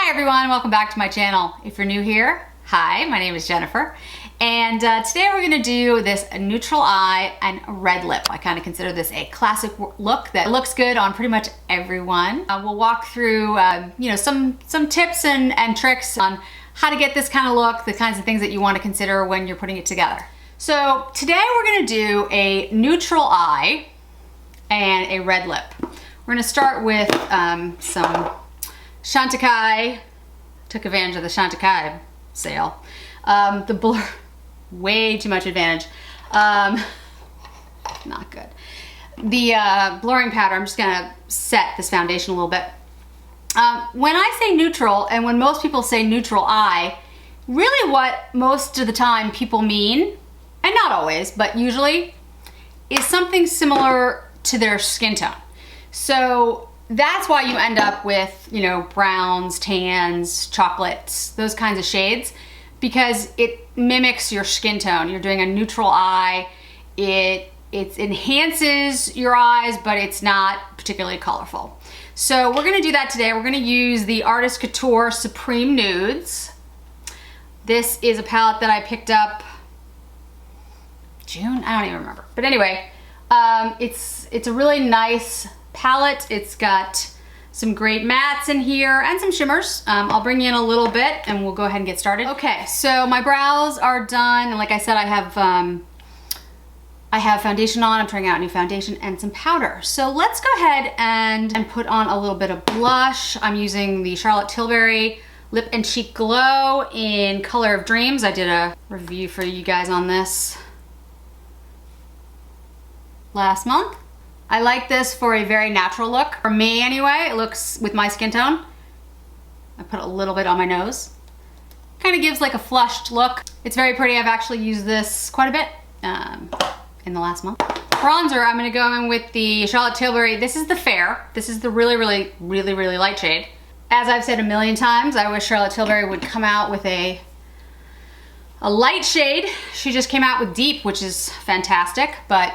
Hi everyone, welcome back to my channel. If you're new here, hi, my name is Jennifer. And today we're gonna do this neutral eye and red lip. I kind of consider this a classic look that looks good on pretty much everyone. We'll walk through some tips and tricks on how to get this kind of look, the kinds of things that you want to consider when you're putting it together. So today we're gonna do a neutral eye and a red lip. We're gonna start with some Chantecaille. Took advantage of the Chantecaille sale. The blur, way too much advantage. Not good. The blurring powder, I'm just gonna set this foundation a little bit. When I say neutral, and when most people say neutral eye, really what most of the time people mean, and not always, but usually, is something similar to their skin tone. So that's why you end up with, browns, tans, chocolates, those kinds of shades, because it mimics your skin tone. You're doing a neutral eye. It enhances your eyes, but it's not particularly colorful. So we're gonna do that today. We're gonna use the Artist Couture Supreme Nudes. This is a palette that I picked up June, I don't even remember. But anyway, it's a really nice palette. It's got some great mattes in here and some shimmers. I'll bring you in a little bit and we'll go ahead and get started. Okay, so my brows are done. And like I said, I have foundation on. I'm trying out new foundation and some powder. So let's go ahead and put on a little bit of blush. I'm using the Charlotte Tilbury Lip and Cheek Glow in Color of Dreams. I did a review for you guys on this last month. I like this for a very natural look. For me anyway, it looks with my skin tone. I put a little bit on my nose. Kind of gives like a flushed look. It's very pretty. I've actually used this quite a bit in the last month. Bronzer, I'm gonna go in with the Charlotte Tilbury. This is the Fair. This is the really light shade. As I've said a million times, I wish Charlotte Tilbury would come out with a light shade. She just came out with Deep, which is fantastic, but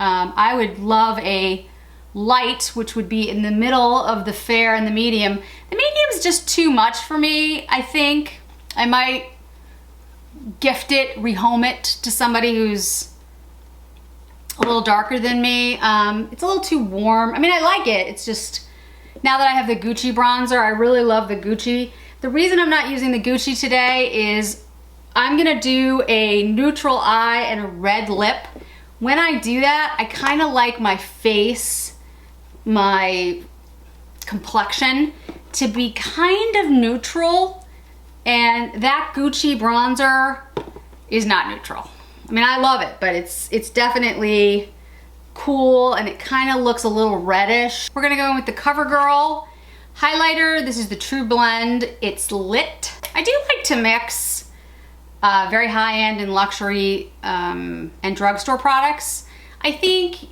I would love a light, which would be in the middle of the Fair and the medium. The medium is just too much for me, I think. I might gift it, rehome it to somebody who's a little darker than me. It's a little too warm. I mean, I like it. It's just, now that I have the Gucci bronzer, I really love the Gucci. The reason I'm not using the Gucci today is I'm gonna do a neutral eye and a red lip. When I do that, I kind of like my face, my complexion to be kind of neutral, and that Gucci bronzer is not neutral. I mean, I love it, but it's definitely cool and it kind of looks a little reddish. We're gonna go in with the CoverGirl highlighter. This is the True Blend. It's lit. I do like to mix very high-end and luxury and drugstore products. I think,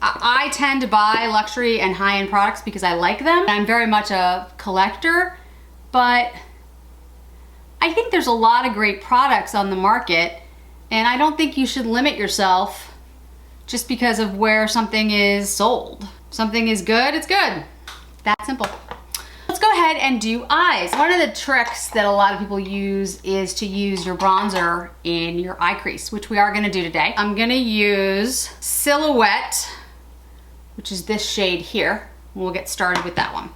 I tend to buy luxury and high-end products because I like them. I'm very much a collector, but I think there's a lot of great products on the market, and I don't think you should limit yourself just because of where something is sold. Something is good, it's good. That simple. Let's go ahead and do eyes. One of the tricks that a lot of people use is to use your bronzer in your eye crease, which we are gonna do today. I'm gonna use Silhouette, which is this shade here. We'll get started with that one.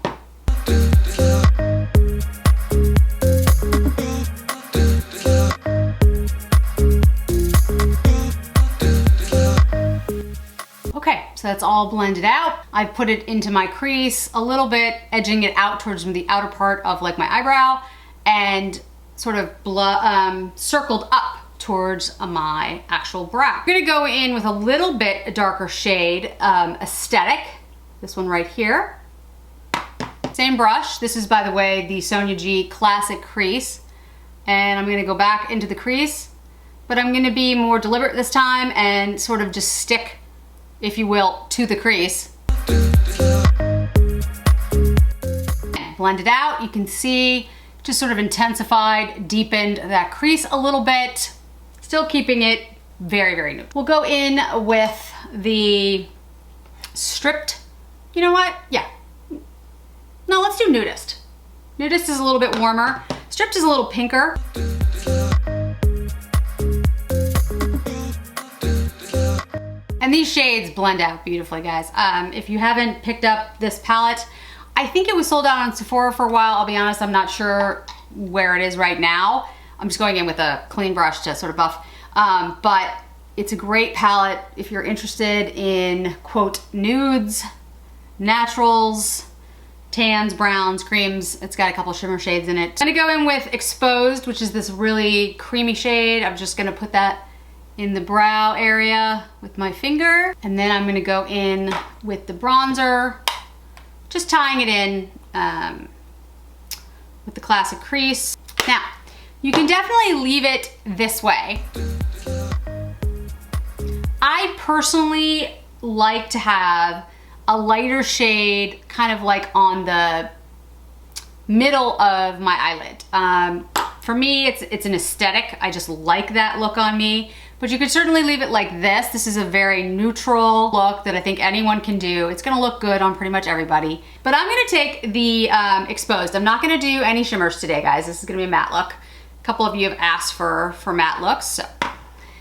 Okay, so that's all blended out. I've put it into my crease a little bit, edging it out towards the outer part of like my eyebrow, and sort of circled up towards my actual brow. I'm gonna go in with a little bit a darker shade, Aesthetic, this one right here. Same brush. This is, by the way, the Sonia G Classic Crease. And I'm gonna go back into the crease, but I'm gonna be more deliberate this time and sort of just stick, if you will, to the crease. Blend it out. You can see just sort of intensified, deepened that crease a little bit, still keeping it very nude. We'll go in with the stripped, you know what? Yeah. No, let's do nudist. Nudist is a little bit warmer. Stripped is a little pinker. And these shades blend out beautifully, guys. If you haven't picked up this palette, I think it was sold out on Sephora for a while. I'll be honest, I'm not sure where it is right now. I'm just going in with a clean brush to sort of buff. But it's a great palette if you're interested in, quote, nudes, naturals, tans, browns, creams. It's got a couple shimmer shades in it. I'm gonna go in with Exposed, which is this really creamy shade. I'm just gonna put that in the brow area with my finger. And then I'm gonna go in with the bronzer, just tying it in with the classic crease. Now, you can definitely leave it this way. I personally like to have a lighter shade kind of like on the middle of my eyelid. For me, it's an aesthetic. I just like that look on me, but you could certainly leave it like this. This is a very neutral look that I think anyone can do. It's gonna look good on pretty much everybody. But I'm gonna take the Exposed. I'm not gonna do any shimmers today, guys. This is gonna be a matte look. A couple of you have asked for matte looks, so.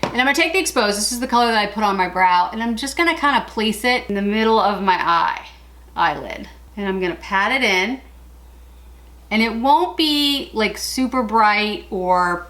And I'm gonna take the Exposed. This is the color that I put on my brow, and I'm just gonna kind of place it in the middle of my eyelid. And I'm gonna pat it in. And it won't be like super bright or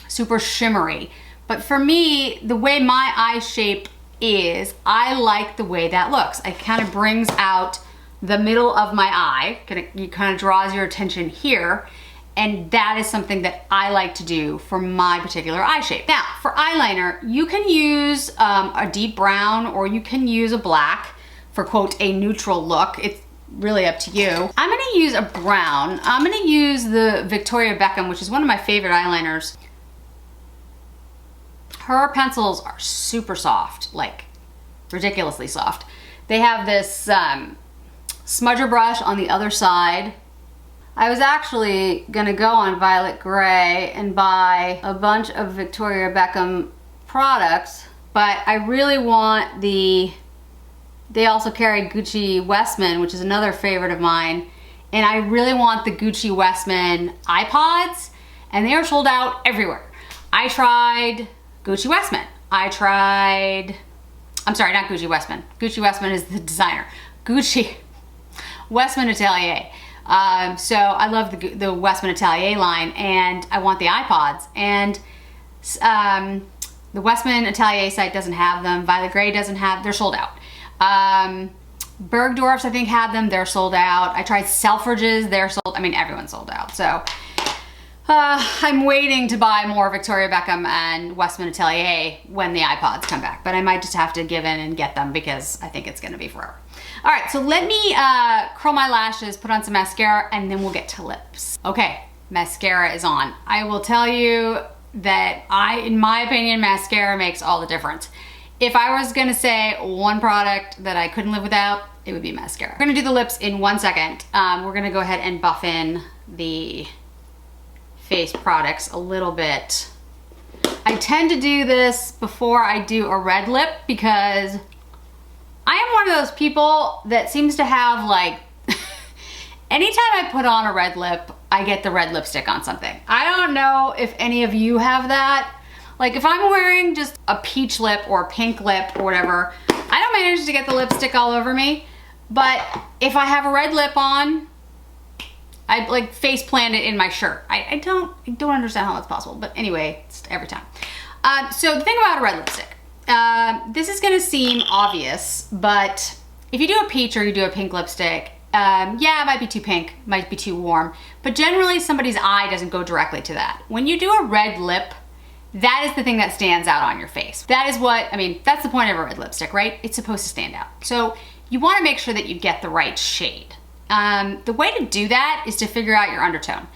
super shimmery. But for me, the way my eye shape is, I like the way that looks. It kind of brings out the middle of my eye. It kind of draws your attention here. And that is something that I like to do for my particular eye shape. Now, for eyeliner, you can use a deep brown or you can use a black for, quote, a neutral look. It's really up to you. I'm gonna use a brown. I'm gonna use the Victoria Beckham, which is one of my favorite eyeliners. Her pencils are super soft, like ridiculously soft. They have this smudger brush on the other side. I was actually gonna go on Violet Gray and buy a bunch of Victoria Beckham products, but I really want they also carry Gucci Westman, which is another favorite of mine, and I really want the Gucci Westman iPods, and they are sold out everywhere. I tried Gucci Westman. I'm sorry, not Gucci Westman. Gucci Westman is the designer. Gucci Westman Atelier. So I love the Westman Atelier line, and I want the iPods. And the Westman Atelier site doesn't have them. Violet Gray doesn't have. They're sold out. Bergdorf's, I think, had them. They're sold out. I tried Selfridges. They're sold. I mean, everyone's sold out. So I'm waiting to buy more Victoria Beckham and Westman Atelier when the iPods come back. But I might just have to give in and get them because I think it's going to be forever. All right, so let me curl my lashes, put on some mascara, and then we'll get to lips. Okay, mascara is on. I will tell you that in my opinion, mascara makes all the difference. If I was gonna say one product that I couldn't live without, it would be mascara. We're gonna do the lips in 1 second. We're gonna go ahead and buff in the face products a little bit. I tend to do this before I do a red lip because I am one of those people that seems to have like, anytime I put on a red lip, I get the red lipstick on something. I don't know if any of you have that. Like if I'm wearing just a peach lip or a pink lip or whatever, I don't manage to get the lipstick all over me. But if I have a red lip on, I like face plant it in my shirt. I don't understand how that's possible, but anyway, it's every time. So the thing about a red lipstick, this is gonna seem obvious, but if you do a peach or you do a pink lipstick, yeah, it might be too pink, might be too warm, but generally somebody's eye doesn't go directly to that. When you do a red lip, that is the thing that stands out on your face. That is what, I mean, that's the point of a red lipstick, right? It's supposed to stand out. So you wanna make sure that you get the right shade. The way to do that is to figure out your undertone.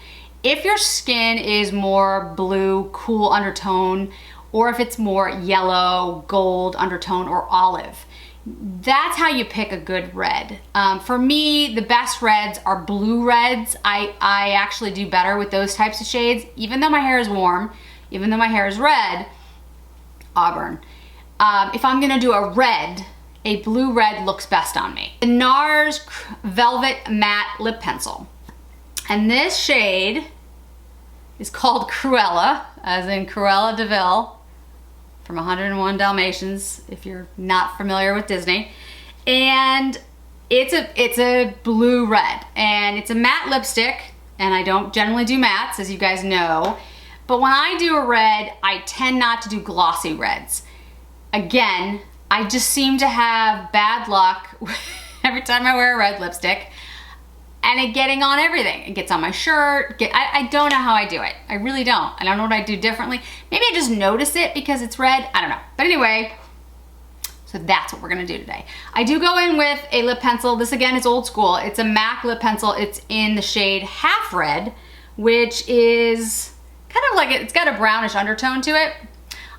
If your skin is more blue, cool undertone, or if it's more yellow, gold undertone, or olive, that's how you pick a good red. For me, the best reds are blue reds. I actually do better with those types of shades, even though my hair is warm, even though my hair is red, auburn. If I'm gonna do a red, a blue red looks best on me. The NARS Velvet Matte Lip Pencil. And this shade is called Cruella, as in Cruella de Vil from 101 Dalmatians, if you're not familiar with Disney. And it's a blue red, and it's a matte lipstick, and I don't generally do mattes, as you guys know. But when I do a red, I tend not to do glossy reds. Again, I just seem to have bad luck every time I wear a red lipstick, and it getting on everything. It gets on my shirt. I don't know how I do it. I really don't. I don't know what I do differently. Maybe I just notice it because it's red. I don't know. But anyway, so that's what we're gonna do today. I do go in with a lip pencil. This again is old school. It's a MAC lip pencil. It's in the shade Half Red, which is kind of like, it's got a brownish undertone to it.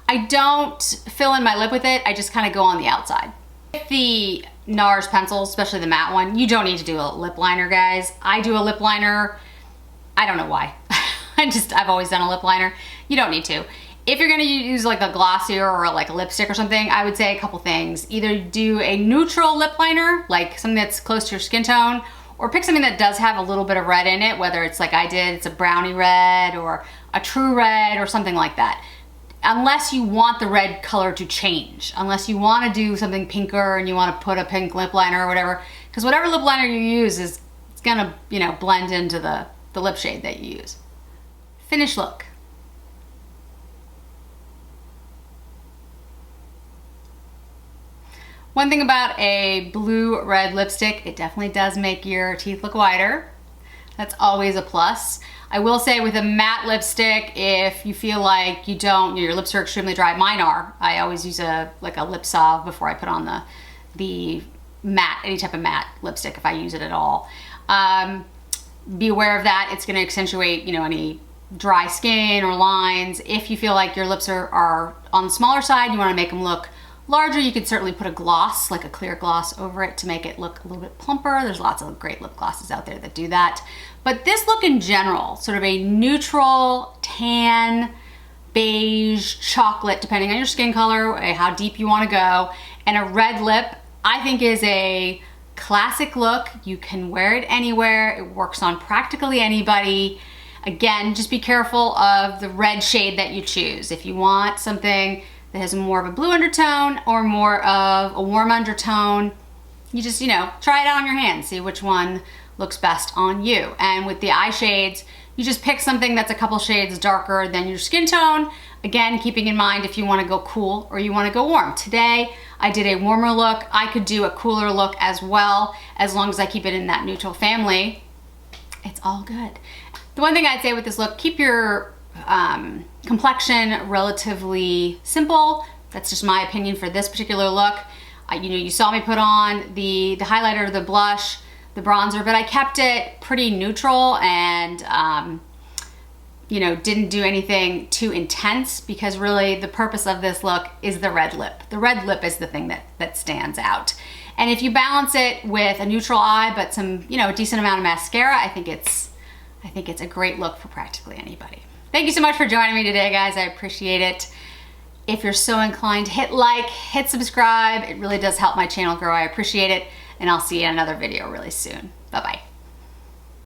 I don't fill in my lip with it. I just kind of go on the outside. With the NARS pencils, especially the matte one, you don't need to do a lip liner, guys. I do a lip liner. I don't know why. I've always done a lip liner. You don't need to. If you're gonna use like a glossier or like a lipstick or something, I would say a couple things. Either do a neutral lip liner, like something that's close to your skin tone, or pick something that does have a little bit of red in it, whether it's like I did, it's a brownie red or a true red or something like that. Unless you want the red color to change, unless you want to do something pinker and you want to put a pink lip liner or whatever, because whatever lip liner you use it's gonna, you know, blend into the lip shade that you use. Finished look. One thing about a blue-red lipstick, it definitely does make your teeth look whiter. That's always a plus. I will say with a matte lipstick, if you feel like you don't, your lips are extremely dry, mine are. I always use a lip salve before I put on the matte, any type of matte lipstick if I use it at all. Be aware of that. It's gonna accentuate, you know, any dry skin or lines. If you feel like your lips are on the smaller side, you wanna make them look larger, you could certainly put a gloss, like a clear gloss over it to make it look a little bit plumper. There's lots of great lip glosses out there that do that. But this look in general, sort of a neutral, tan, beige, chocolate, depending on your skin color, how deep you wanna go, and a red lip, I think is a classic look. You can wear it anywhere. It works on practically anybody. Again, just be careful of the red shade that you choose. If you want something that has more of a blue undertone or more of a warm undertone, you just, you know, try it out on your hand, see which one looks best on you. And with the eye shades, you just pick something that's a couple shades darker than your skin tone. Again, keeping in mind if you want to go cool or you want to go warm. Today, I did a warmer look. I could do a cooler look as well, as long as I keep it in that neutral family. It's all good. The one thing I'd say with this look, keep your complexion relatively simple. That's just my opinion for this particular look. You know, you saw me put on the highlighter, the blush, the bronzer, but I kept it pretty neutral and you know, didn't do anything too intense, because really the purpose of this look is the red lip. The red lip is the thing that stands out. And if you balance it with a neutral eye but some, you know, a decent amount of mascara, I think it's a great look for practically anybody. Thank you so much for joining me today, guys. I appreciate it. If you're so inclined, hit like, hit subscribe. It really does help my channel grow. I appreciate it. And I'll see you in another video really soon. Bye-bye.